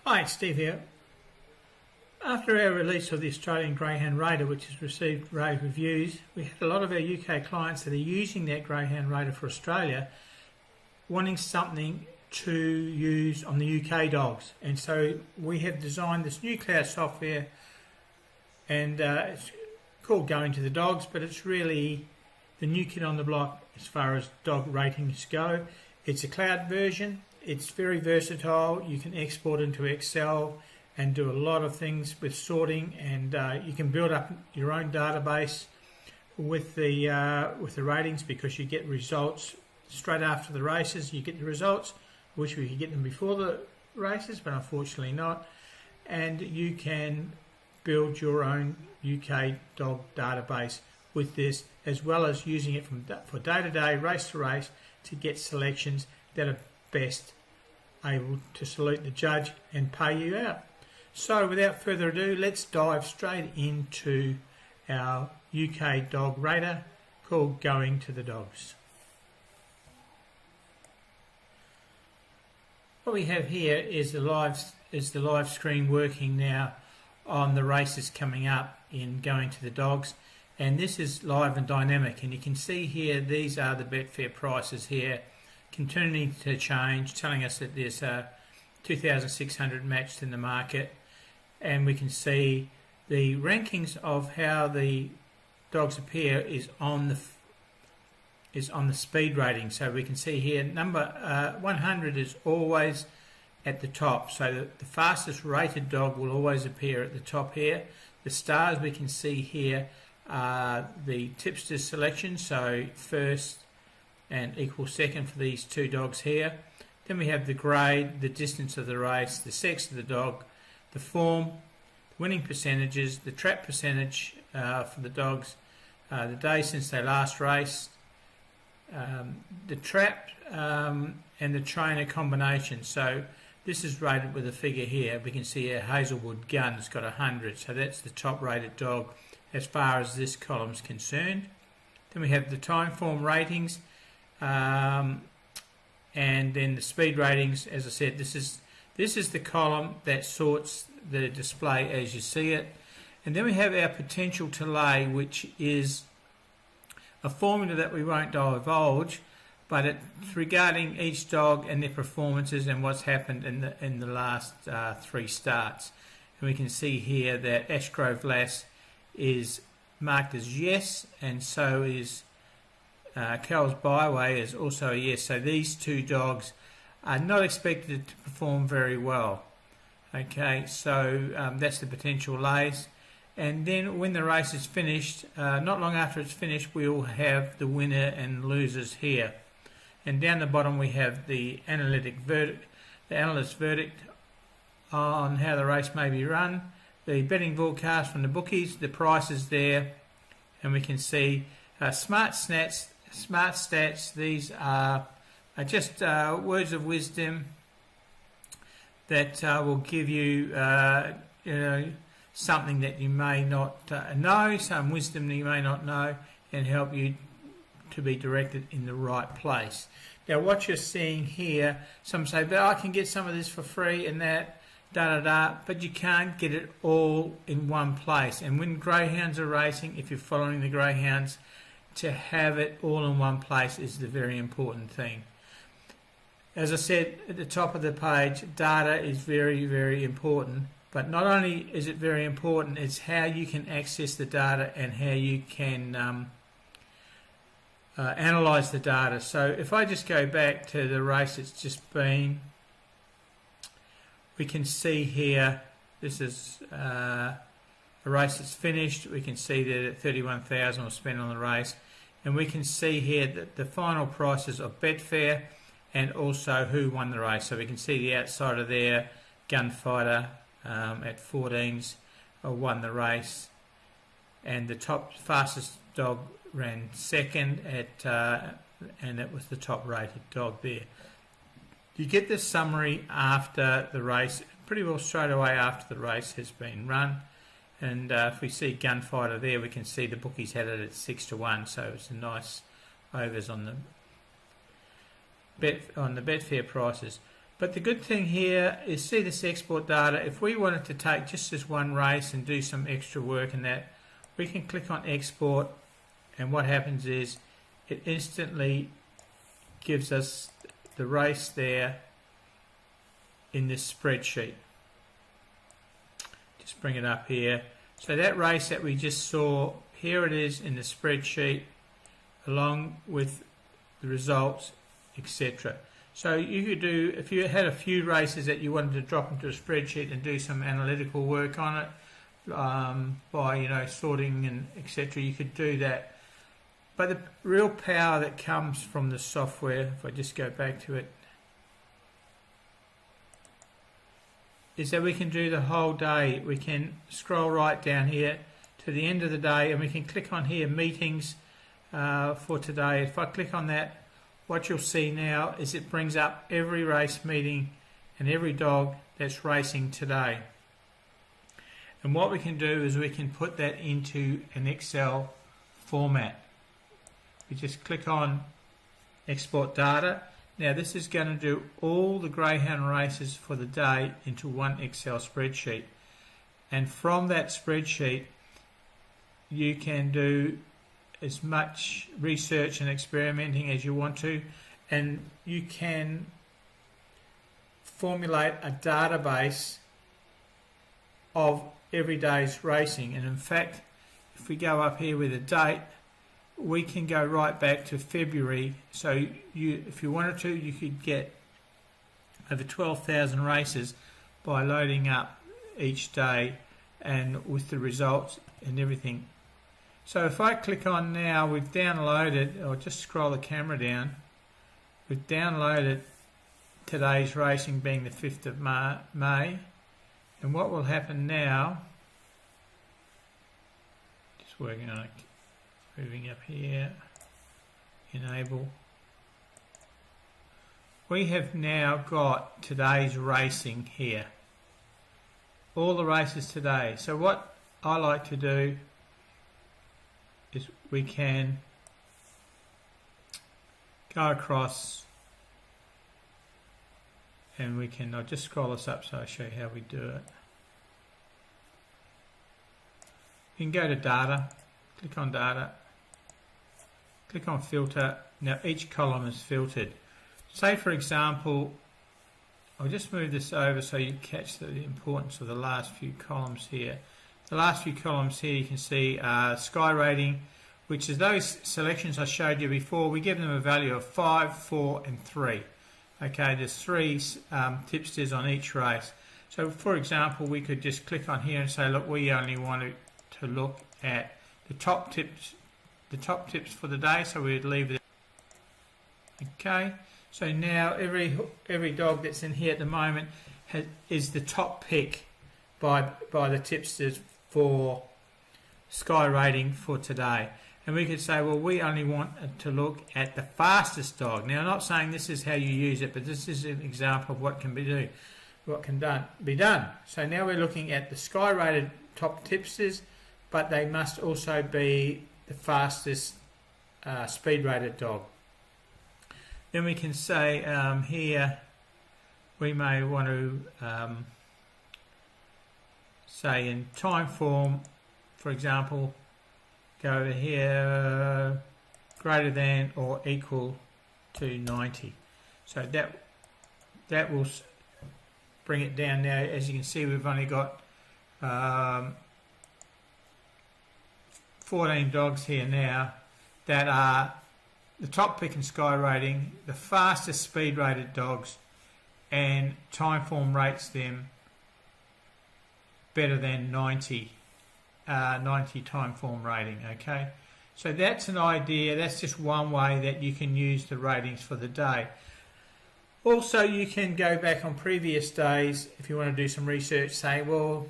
Hi, it's Steve here. After our release of the Australian Greyhound Raider, which has received rave reviews, we had a lot of our UK clients that are using that Greyhound Raider for Australia wanting something to use on the UK dogs. And so we have designed this new cloud software, and it's called Going to the Dogs, but it's really the new kid on the block as far as dog ratings go. It's a cloud version. It's very versatile. You can export into Excel and do a lot of things with sorting, and you can build up your own database with the ratings, because you get results straight after the races. You get the results. I wish we could get them before the races, but unfortunately not. And you can build your own UK dog database with this, as well as using it for day-to-day, race-to-race, to get selections that are best able to salute the judge and pay you out. So without further ado, let's dive straight into our UK dog rater called Going to the Dogs. What we have here is the live screen working now on the races coming up in Going to the Dogs, and this is live and dynamic, and you can see here these are the Betfair prices here, continuing to change, telling us that there's 2,600 matched in the market, and we can see the rankings of how the dogs appear is on the speed rating. So we can see here number 100 is always at the top, so the fastest rated dog will always appear at the top here. The stars we can see here are the tipster's selection, so first and equal second for these two dogs here. Then we have the grade, the distance of the race, the sex of the dog, the form, the winning percentages, the trap percentage for the dogs, the day since they last raced, the trap and the trainer combination. So this is rated with a figure here. We can see a Hazelwood Gun's got 100, so that's the top rated dog as far as this column's concerned. Then we have the time form ratings, and then the speed ratings. As I said, this is the column that sorts the display as you see it. And then we have our potential to lay, which is a formula that we won't divulge, but it's regarding each dog and their performances and what's happened in the last 3 starts. And we can see here that Ashgrove Lass is marked as yes, and so is Cal's Byway is also a yes. So these two dogs are not expected to perform very well. Okay, so that's the potential lays. And then when the race is finished, not long after it's finished, we'll have the winner and losers here. And down the bottom we have the analyst verdict on how the race may be run, the betting forecast from the bookies, the prices there, and we can see smart stats. These are just words of wisdom that will give you, something that you may not know, some wisdom that you may not know, and help you to be directed in the right place. Now what you're seeing here, some say, but I can get some of this for free and that, but you can't get it all in one place. And when greyhounds are racing, if you're following the greyhounds, to have it all in one place is the very important thing. As I said at the top of the page, data is very, very important. But not only is it very important, it's how you can access the data and how you can analyse the data. So if I just go back to the race it's just been, we can see here, this is a race that's finished. We can see that 31,000 was spent on the race, and we can see here that the final prices of Betfair and also who won the race. So we can see the outsider there, Gunfighter, at 14s won the race, and the top fastest dog ran second and it was the top rated dog there. You get this summary after the race, pretty well straight away after the race has been run, and if we see Gunfighter there, we can see the bookies had it at 6-1, so it's a nice overs on the Betfair prices. But the good thing here is, see this export data. If we wanted to take just this one race and do some extra work in that, we can click on export, and what happens is it instantly gives us the race there in this spreadsheet. Just bring it up here. So that race that we just saw, here it is in the spreadsheet along with the results, etc. So you could do, if you had a few races that you wanted to drop into a spreadsheet and do some analytical work on it, by sorting and etc., you could do that. But the real power that comes from the software, if I just go back to it, is that we can do the whole day. We can scroll right down here to the end of the day, and we can click on here, meetings for today. If I click on that, what you'll see now is it brings up every race meeting and every dog that's racing today. And what we can do is we can put that into an Excel format. We just click on export data. Now this is going to do all the greyhound races for the day into one Excel spreadsheet. And from that spreadsheet you can do as much research and experimenting as you want to, and you can formulate a database of every day's racing. And in fact, if we go up here with a date, we can go right back to February. So if you wanted to, you could get over 12,000 races by loading up each day and with the results and everything. So if I click on now, we've downloaded, or just scroll the camera down, we've downloaded today's racing being the 5th of May. And what will happen now, just working on it, moving up here, enable. We have now got today's racing here. All the races today. So what I like to do is we can go across and we can, I'll just scroll this up so I'll show you how we do it. You can go to data, click on data, click on filter. Now each column is filtered. Say for example, I'll just move this over so you catch the importance of the last few columns here. The last few columns here you can see Sky rating, which is those selections I showed you before. We give them a value of 5, 4 and 3. Okay, there's 3 tipsters on each race. So for example, we could just click on here and say, look, we only want to look at the top tips for the day, so we'd leave it. Okay, so now every dog that's in here at the moment is the top pick by the tipsters for Sky rating for today. And we could say, well, we only want to look at the fastest dog. Now, I'm not saying this is how you use it, but this is an example of what can be done. So now we're looking at the Sky rated top tipsters, but they must also be the fastest speed rated dog. Then we can say here we may want to say in time form, for example, go over here, greater than or equal to 90. So that will bring it down. Now, as you can see, we've only got 14 dogs here now that are the top pick and Sky rating, the fastest speed rated dogs, and Timeform rates them better than 90 Timeform rating. Okay, so that's an idea. That's just one way that you can use the ratings for the day. Also, you can go back on previous days if you want to do some research, say, well,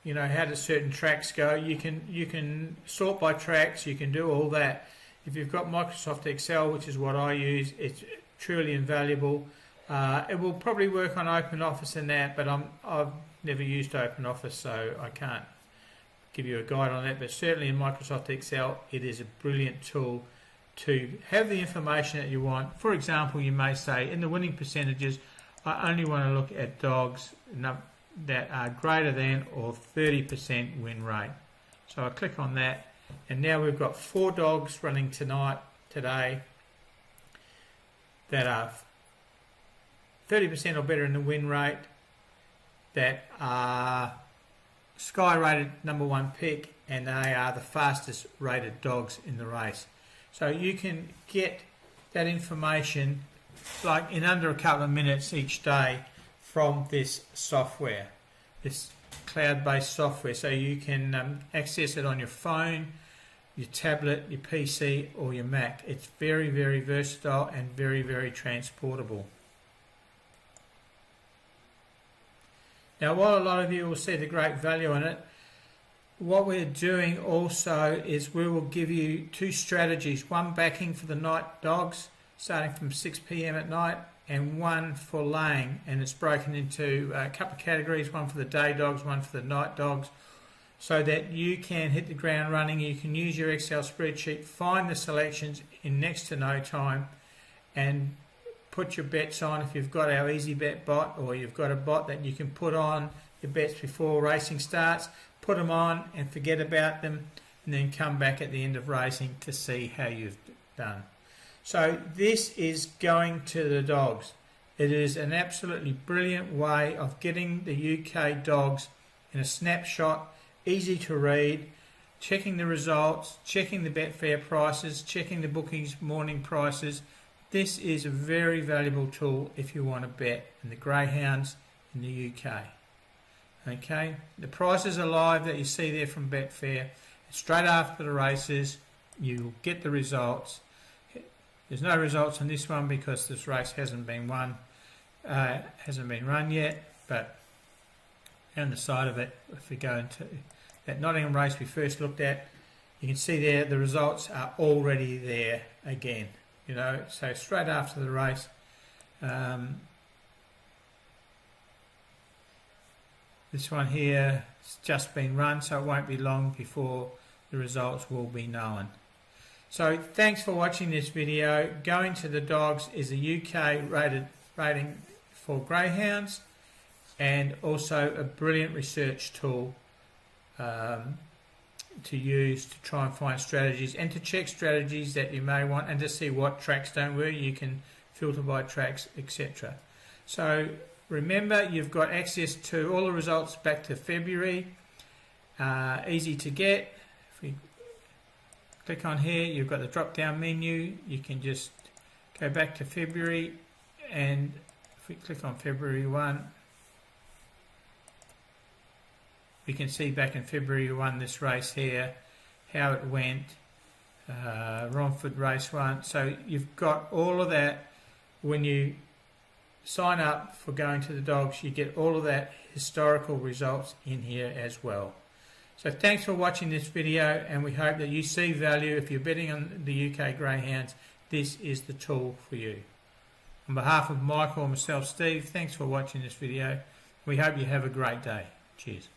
you know, how do certain tracks go? You can sort by tracks. You can do all that. If you've got Microsoft Excel, which is what I use, it's truly invaluable. It will probably work on OpenOffice and that, but I've never used OpenOffice, so I can't give you a guide on that. But certainly in Microsoft Excel, it is a brilliant tool to have the information that you want. For example, you may say, in the winning percentages, I only want to look at dogs that are greater than or 30% win rate. So I click on that, and now we've got 4 dogs running today that are 30% or better in the win rate, that are Sky rated #1 pick, and they are the fastest rated dogs in the race. So you can get that information like in under a couple of minutes each day from this software, this cloud-based software. So you can access it on your phone, your tablet, your PC or your Mac. It's very, very versatile and very, very transportable. Now, while a lot of you will see the great value in it, what we're doing also is we will give you 2 strategies, one backing for the night dogs starting from 6 p.m. at night, and one for laying, and it's broken into a couple of categories, one for the day dogs, one for the night dogs, so that you can hit the ground running. You can use your Excel spreadsheet, find the selections in next to no time, and put your bets on. If you've got our easy bet bot, or you've got a bot that you can put on your bets before racing starts, put them on and forget about them, and then come back at the end of racing to see how you've done. So this is going to the dogs. It is an absolutely brilliant way of getting the UK dogs in a snapshot, easy to read, checking the results, checking the Betfair prices, checking the bookings morning prices. This is a very valuable tool if you want to bet in the Greyhounds in the UK. Okay, the prices are live that you see there from Betfair. Straight after the races, you'll get the results. There's no results on this one because this race hasn't been run yet. But on the side of it, if we go into that Nottingham race we first looked at, you can see there the results are already there again. You know, so straight after the race, this one here has just been run, so it won't be long before the results will be known. So thanks for watching this video. Going to the dogs is a UK rating for Greyhounds, and also a brilliant research tool to use to try and find strategies and to check strategies that you may want, and to see what tracks don't work. You can filter by tracks, etc. So remember, you've got access to all the results back to February, easy to get. If we click on here, you've got the drop down menu, you can just go back to February, and if we click on February 1, we can see back in February 1 this race here, how it went, Romford race 1. So you've got all of that. When you sign up for going to the dogs, you get all of that historical results in here as well. So thanks for watching this video, and we hope that you see value. If you're betting on the UK Greyhounds, this is the tool for you. On behalf of Michael and myself, Steve, thanks for watching this video. We hope you have a great day. Cheers.